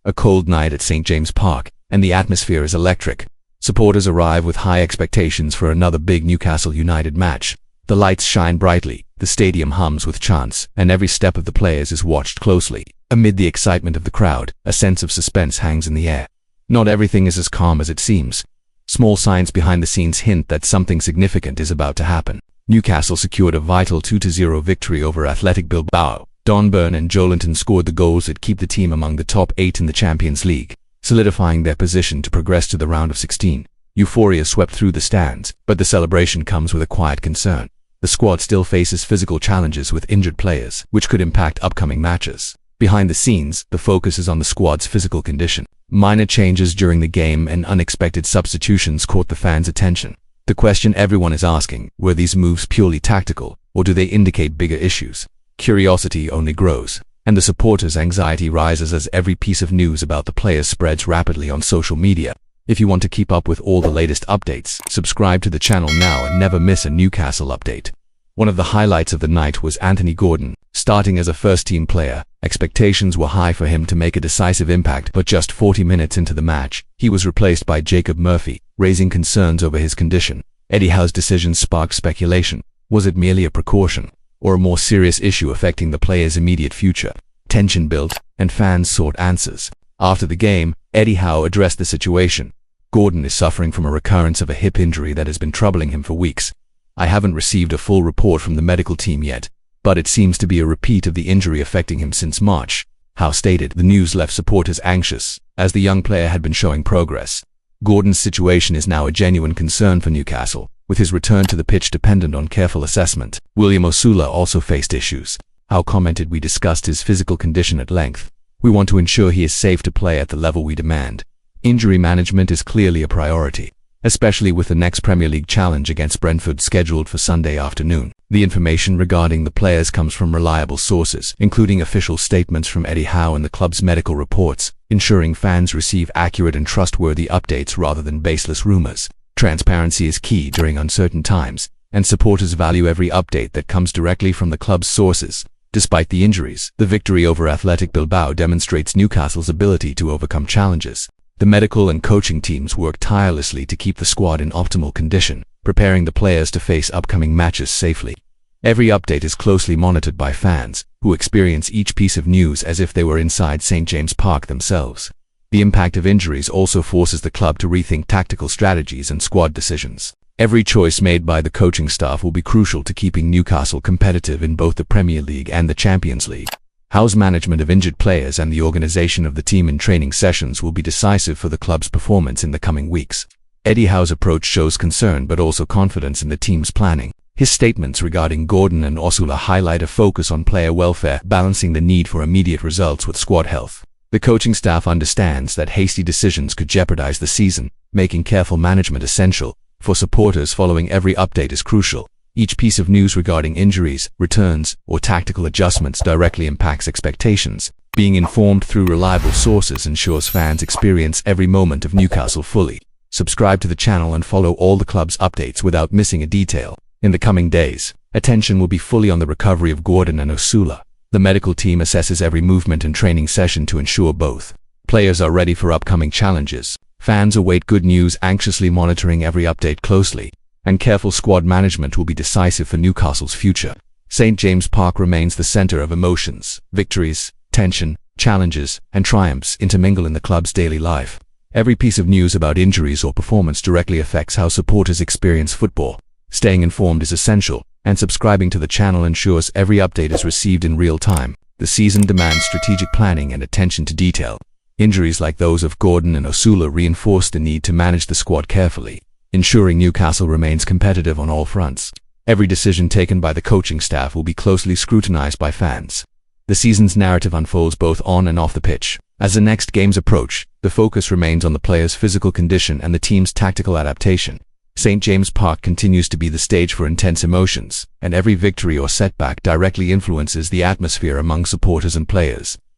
A cold night at St. James Park, and the atmosphere is electric. Supporters arrive with high expectations for another big Newcastle United match. The lights shine brightly, the stadium hums with chants, and every step of the players is watched closely. Amid the excitement of the crowd, a sense of suspense hangs in the air. Not everything is as calm as it seems. Small signs behind the scenes hint that something significant is about to happen. Newcastle secured a vital 2-0 victory over Athletic Bilbao. Don Burn and Joelinton scored the goals that keep the team among the top 8 in the Champions League, solidifying their position to progress to the round of 16. Euphoria swept through the stands, but the celebration comes with a quiet concern. The squad still faces physical challenges with injured players, which could impact upcoming matches. Behind the scenes, the focus is on the squad's physical condition. Minor changes during the game and unexpected substitutions caught the fans' attention. The question everyone is asking, were these moves purely tactical, or do they indicate bigger issues? Curiosity only grows, and the supporters' anxiety rises as every piece of news about the players spreads rapidly on social media. If you want to keep up with all the latest updates, subscribe to the channel now and never miss a Newcastle update. One of the highlights of the night was Anthony Gordon, starting as a first-team player. Expectations were high for him to make a decisive impact, but just 40 minutes into the match, he was replaced by Jacob Murphy, raising concerns over his condition. Eddie Howe's decision sparked speculation. Was it merely a precaution, or a more serious issue affecting the player's immediate future? Tension built, and fans sought answers. After the game, Eddie Howe addressed the situation. Gordon is suffering from a recurrence of a hip injury that has been troubling him for weeks. I haven't received a full report from the medical team yet, but it seems to be a repeat of the injury affecting him since March. Howe stated. The news left supporters anxious, as the young player had been showing progress. Gordon's situation is now a genuine concern for Newcastle, with his return to the pitch dependent on careful assessment. William Osula also faced issues. Howe commented, "We discussed his physical condition at length. We want to ensure he is safe to play at the level we demand. Injury management is clearly a priority, especially with the next Premier League challenge against Brentford scheduled for Sunday afternoon." The information regarding the players comes from reliable sources, including official statements from Eddie Howe and the club's medical reports, ensuring fans receive accurate and trustworthy updates rather than baseless rumours. Transparency is key during uncertain times, and supporters value every update that comes directly from the club's sources. Despite the injuries, the victory over Athletic Bilbao demonstrates Newcastle's ability to overcome challenges. The medical and coaching teams work tirelessly to keep the squad in optimal condition, preparing the players to face upcoming matches safely. Every update is closely monitored by fans, who experience each piece of news as if they were inside St. James Park themselves. The impact of injuries also forces the club to rethink tactical strategies and squad decisions. Every choice made by the coaching staff will be crucial to keeping Newcastle competitive in both the Premier League and the Champions League. Howe's management of injured players and the organization of the team in training sessions will be decisive for the club's performance in the coming weeks. Eddie Howe's approach shows concern but also confidence in the team's planning. His statements regarding Gordon and Osula highlight a focus on player welfare, balancing the need for immediate results with squad health. The coaching staff understands that hasty decisions could jeopardize the season, making careful management essential. For supporters, following every update is crucial. Each piece of news regarding injuries, returns, or tactical adjustments directly impacts expectations. Being informed through reliable sources ensures fans experience every moment of Newcastle fully. Subscribe to the channel and follow all the club's updates without missing a detail. In the coming days, attention will be fully on the recovery of Gordon and Osula. The medical team assesses every movement and training session to ensure both players are ready for upcoming challenges. Fans await good news, anxiously monitoring every update closely, and careful squad management will be decisive for Newcastle's future. St. James Park remains the centre of emotions. Victories, tension, challenges, and triumphs intermingle in the club's daily life. Every piece of news about injuries or performance directly affects how supporters experience football. Staying informed is essential, and subscribing to the channel ensures every update is received in real time. The season demands strategic planning and attention to detail. Injuries like those of Gordon and Osula reinforce the need to manage the squad carefully, ensuring Newcastle remains competitive on all fronts. Every decision taken by the coaching staff will be closely scrutinized by fans. The season's narrative unfolds both on and off the pitch. As the next games approach, the focus remains on the players' physical condition and the team's tactical adaptation. St. James Park continues to be the stage for intense emotions, and every victory or setback directly influences the atmosphere among supporters and players.